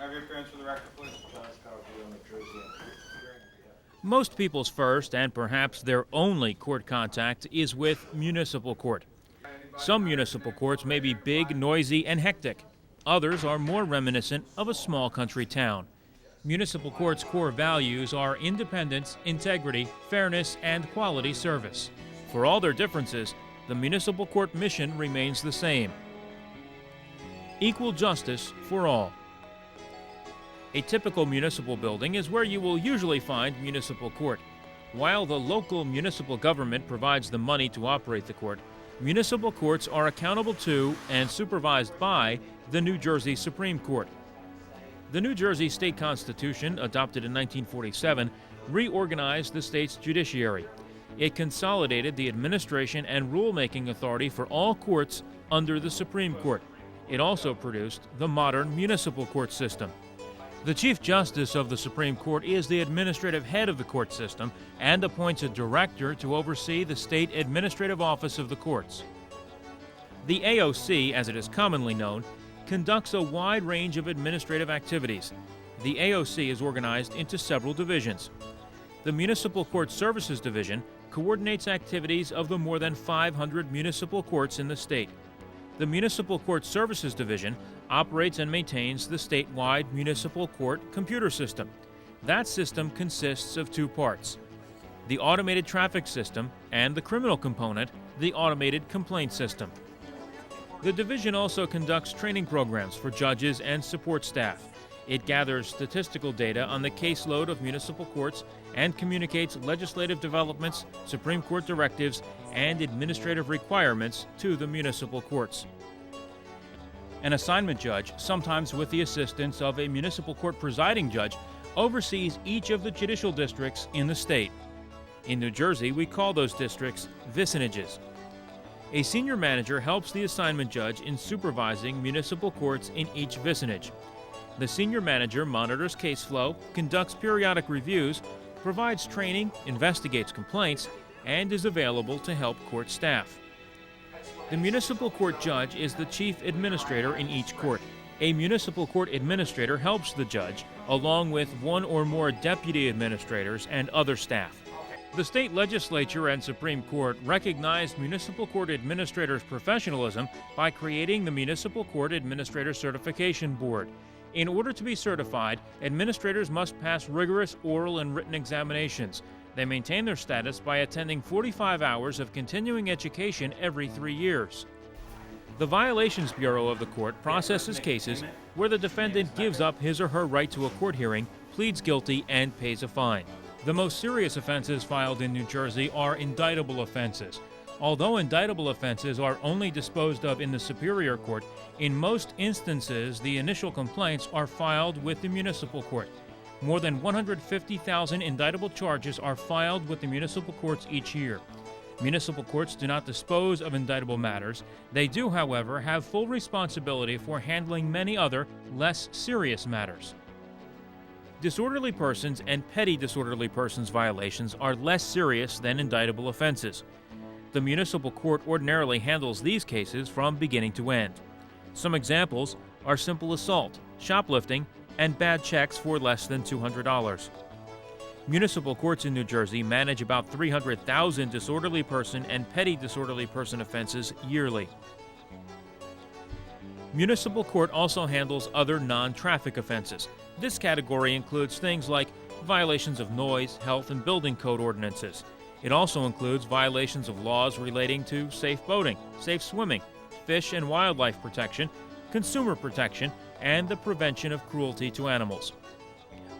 Have your appearance for the record, please. Most people's first and perhaps their only court contact is with municipal court. Some municipal courts may be big, noisy, and hectic. Others are more reminiscent of a small country town. Municipal court's core values are independence, integrity, fairness, and quality service. For all their differences, the municipal court mission remains the same: equal justice for all. A typical municipal building is where you will usually find municipal court. While the local municipal government provides the money to operate the court, municipal courts are accountable to and supervised by the New Jersey Supreme Court. The New Jersey State Constitution, adopted in 1947, reorganized the state's judiciary. It consolidated the administration and rulemaking authority for all courts under the Supreme Court. It also produced the modern municipal court system. The Chief Justice of the Supreme Court is the administrative head of the court system and appoints a director to oversee the state administrative office of the courts. The AOC, as it is commonly known, conducts a wide range of administrative activities. The AOC is organized into several divisions. The Municipal Court Services Division coordinates activities of the more than 500 municipal courts in the state. The Municipal Court Services Division operates and maintains the statewide municipal court computer system. That system consists of two parts: the automated traffic system and the criminal component, the automated complaint system. The division also conducts training programs for judges and support staff. It gathers statistical data on the caseload of municipal courts and communicates legislative developments, Supreme Court directives, and administrative requirements to the municipal courts. An assignment judge, sometimes with the assistance of a municipal court presiding judge, oversees each of the judicial districts in the state. In New Jersey, we call those districts vicinages. A senior manager helps the assignment judge in supervising municipal courts in each vicinage. The senior manager monitors case flow, conducts periodic reviews, provides training, investigates complaints, and is available to help court staff. The municipal court judge is the chief administrator in each court. A municipal court administrator helps the judge, along with one or more deputy administrators and other staff. The state legislature and Supreme Court recognized municipal court administrators' professionalism by creating the Municipal Court Administrator Certification Board. In order to be certified, administrators must pass rigorous oral and written examinations. They maintain their status by attending 45 hours of continuing education every 3 years. The Violations Bureau of the court processes cases where the defendant gives up his or her right to a court hearing, pleads guilty, and pays a fine. The most serious offenses filed in New Jersey are indictable offenses. Although indictable offenses are only disposed of in the Superior Court, in most instances the initial complaints are filed with the municipal court. More than 150,000 indictable charges are filed with the municipal courts each year. Municipal courts do not dispose of indictable matters. They do, however, have full responsibility for handling many other, less serious matters. Disorderly persons and petty disorderly persons violations are less serious than indictable offenses. The municipal court ordinarily handles these cases from beginning to end. Some examples are simple assault, shoplifting, and bad checks for less than $200. Municipal courts in New Jersey manage about 300,000 disorderly person and petty disorderly person offenses yearly. Municipal court also handles other non-traffic offenses. This category includes things like violations of noise, health, and building code ordinances. It also includes violations of laws relating to safe boating, safe swimming, fish and wildlife protection, consumer protection, and the prevention of cruelty to animals.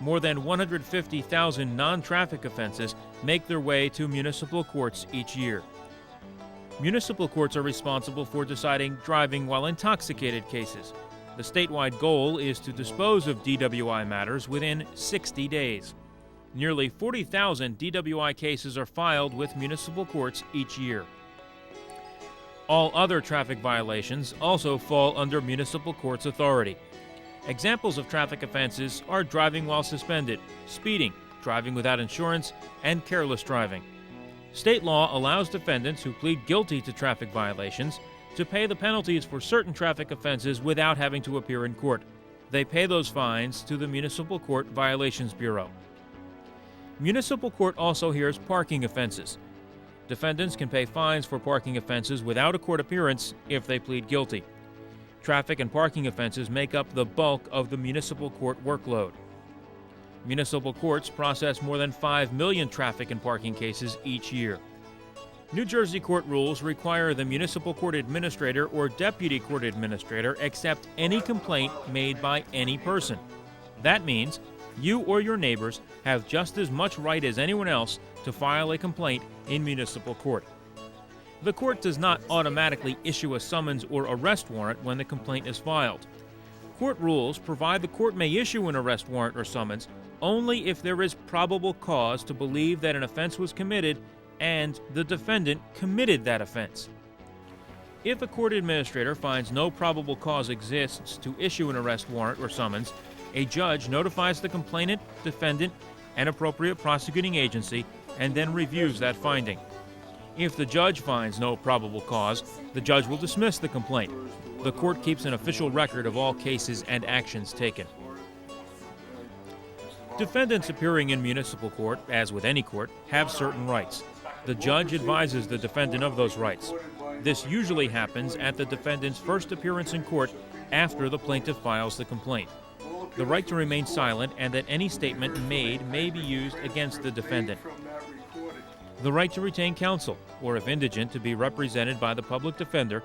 More than 150,000 non-traffic offenses make their way to municipal courts each year. Municipal courts are responsible for deciding driving while intoxicated cases. The statewide goal is to dispose of DWI matters within 60 days. Nearly 40,000 DWI cases are filed with municipal courts each year. All other traffic violations also fall under municipal court's authority. Examples of traffic offenses are driving while suspended, speeding, driving without insurance, and careless driving. State law allows defendants who plead guilty to traffic violations to pay the penalties for certain traffic offenses without having to appear in court. They pay those fines to the Municipal Court Violations Bureau. Municipal Court also hears parking offenses. Defendants can pay fines for parking offenses without a court appearance if they plead guilty. Traffic and parking offenses make up the bulk of the municipal court workload. Municipal courts process more than 5 million traffic and parking cases each year. New Jersey court rules require the municipal court administrator or deputy court administrator accept any complaint made by any person. That means you or your neighbors have just as much right as anyone else to file a complaint in municipal court. The court does not automatically issue a summons or arrest warrant when the complaint is filed. Court rules provide the court may issue an arrest warrant or summons only if there is probable cause to believe that an offense was committed and the defendant committed that offense. If a court administrator finds no probable cause exists to issue an arrest warrant or summons, a judge notifies the complainant, defendant, and appropriate prosecuting agency and then reviews that finding. If the judge finds no probable cause, the judge will dismiss the complaint. The court keeps an official record of all cases and actions taken. Defendants appearing in municipal court, as with any court, have certain rights. The judge advises the defendant of those rights. This usually happens at the defendant's first appearance in court after the plaintiff files the complaint. The right to remain silent and that any statement made may be used against the defendant. The right to retain counsel, or if indigent, to be represented by the public defender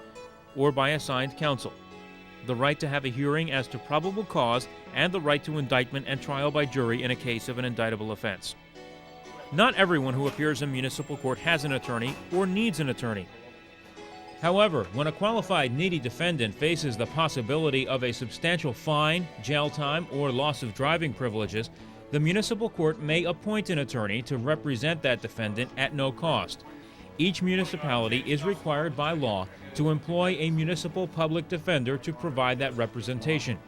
or by assigned counsel. The right to have a hearing as to probable cause and the right to indictment and trial by jury in a case of an indictable offense. Not everyone who appears in municipal court has an attorney or needs an attorney. However, when a qualified needy defendant faces the possibility of a substantial fine, jail time, or loss of driving privileges, the municipal court may appoint an attorney to represent that defendant at no cost. Each municipality is required by law to employ a municipal public defender to provide that representation.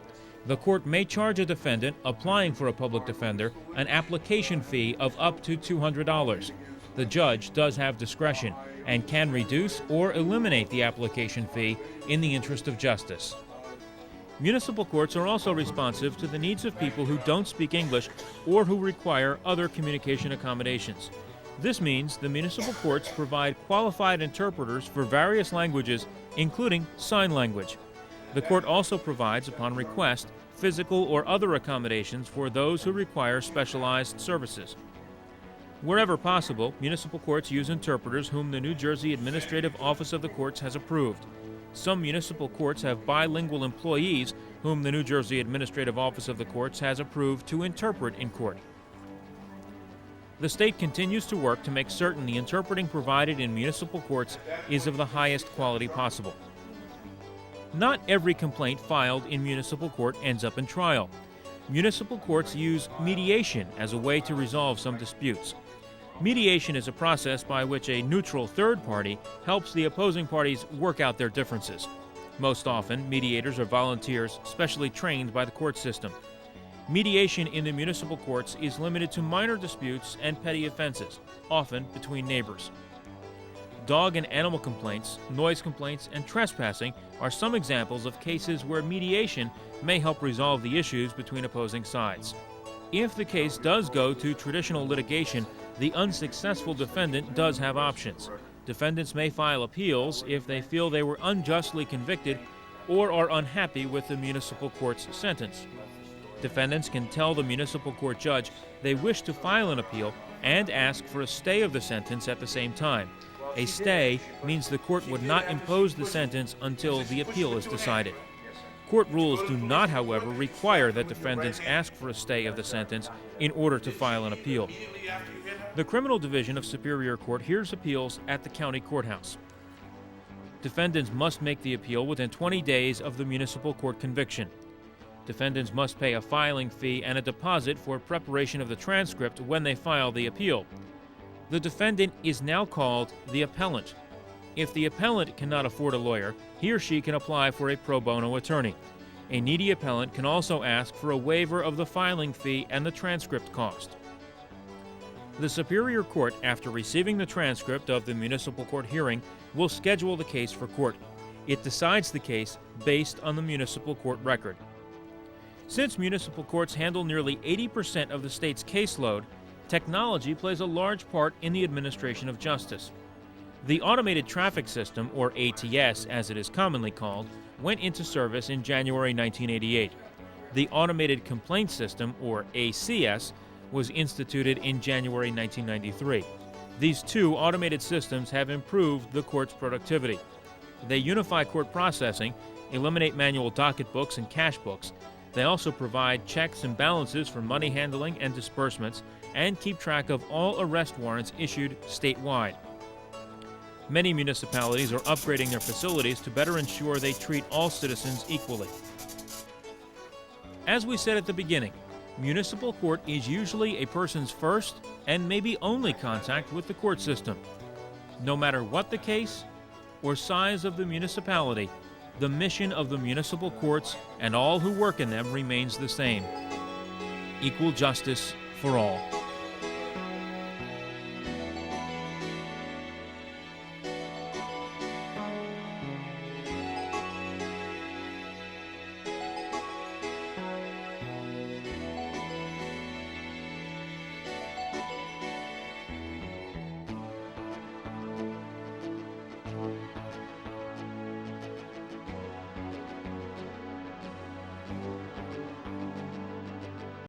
The court may charge a defendant applying for a public defender an application fee of up to $200. The judge does have discretion and can reduce or eliminate the application fee in the interest of justice. Municipal courts are also responsive to the needs of people who don't speak English or who require other communication accommodations. This means the municipal courts provide qualified interpreters for various languages, including sign language. The court also provides, upon request, physical or other accommodations for those who require specialized services. Wherever possible, municipal courts use interpreters whom the New Jersey Administrative Office of the Courts has approved. Some municipal courts have bilingual employees whom the New Jersey Administrative Office of the Courts has approved to interpret in court. The state continues to work to make certain the interpreting provided in municipal courts is of the highest quality possible. Not every complaint filed in municipal court ends up in trial. Municipal courts use mediation as a way to resolve some disputes. Mediation is a process by which a neutral third party helps the opposing parties work out their differences. Most often, mediators are volunteers specially trained by the court system. Mediation in the municipal courts is limited to minor disputes and petty offenses, often between neighbors. Dog and animal complaints, noise complaints, and trespassing are some examples of cases where mediation may help resolve the issues between opposing sides. If the case does go to traditional litigation, the unsuccessful defendant does have options. Defendants may file appeals if they feel they were unjustly convicted or are unhappy with the municipal court's sentence. Defendants can tell the municipal court judge they wish to file an appeal and ask for a stay of the sentence at the same time. A stay means the court would not impose the sentence until the appeal is decided. Court rules do not, however, require that defendants ask for a stay of the sentence in order to file an appeal. The Criminal Division of Superior Court hears appeals at the county courthouse. Defendants must make the appeal within 20 days of the municipal court conviction. Defendants must pay a filing fee and a deposit for preparation of the transcript when they file the appeal. The defendant is now called the appellant. If the appellant cannot afford a lawyer, he or she can apply for a pro bono attorney. A needy appellant can also ask for a waiver of the filing fee and the transcript cost. The Superior Court, after receiving the transcript of the municipal court hearing, will schedule the case for court. It decides the case based on the municipal court record. Since municipal courts handle nearly 80% of the state's caseload, technology plays a large part in the administration of justice. The Automated Traffic System, or ATS as it is commonly called, went into service in January 1988. The Automated Complaint System, or ACS, was instituted in January 1993. These two automated systems have improved the court's productivity. They unify court processing, eliminate manual docket books and cash books. They also provide checks and balances for money handling and disbursements, and keep track of all arrest warrants issued statewide. Many municipalities are upgrading their facilities to better ensure they treat all citizens equally. As we said at the beginning, municipal court is usually a person's first and maybe only contact with the court system. No matter what the case or size of the municipality, the mission of the municipal courts and all who work in them remains the same: equal justice for all.